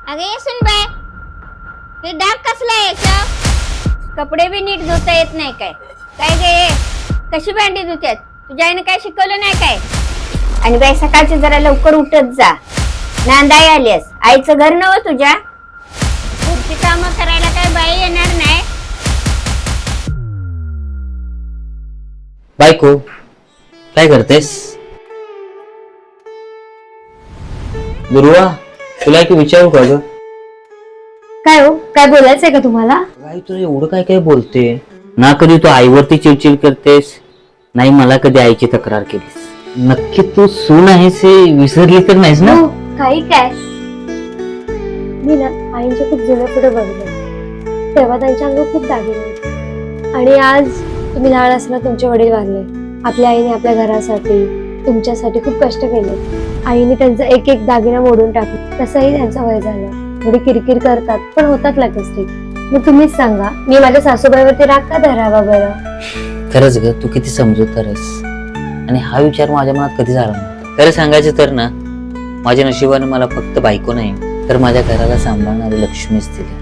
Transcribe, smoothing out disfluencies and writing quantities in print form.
अगे सुन बाय, हे डाग कसला यायचं? कपडे बी नीट धुता येत नाही काय? काय गे कशी भांडी धुत्यात? तुझ्या आईने काय शिकवलं नाही काय? आणि बाई सकाळची जरा लवकर उठत जा, नांदाई आलीस. आईचं घर नव तुझ्या, पुढची कामं करायला काय बाई येणार नाही? बायको काय करतेस? दुर्वा तुला एक विचारू का ग? काय हो, काय बोलायचंय का तुम्हाला? काय तुला एवढं काय काय बोलते ना? कधी तू आईवरती चिडचिड करतेस नाही, मला कधी आईची तक्रार केलीस. नक्की तू सून आहेस हे विसरली तर नाहीस ना? हो, काही काय. मी ना आईंचे खूप जुने फोटो बघले, तेव्हा त्यांच्या अंगावर खूप दागिने होते. आणि आज तुम्ही लहान असताना तुमचे वडील वारले. आपल्या आईने आपल्या घरासाठी तुमच्यासाठी खूप कष्ट केले. आईने त्यांचा एक एक दागिना मोडून टाकला. तसंही त्यांचं वय झालं, थोडी किरकिर करतात पण होतात लगेच ठीक. मग तुम्हीच सांगा, मी माझ्या सासूबाईवरती राग का धरावा बरं? खरंच ग, तू किती समजूतदार आहेस. आणि हा विचार माझ्या मनात कधी झाला नव्हता. खरं सांगायचं तर ना, माझ्या नशिबाने मला फक्त बायको नाही तर माझ्या घराला सांभाळणारी लक्ष्मीच दिली.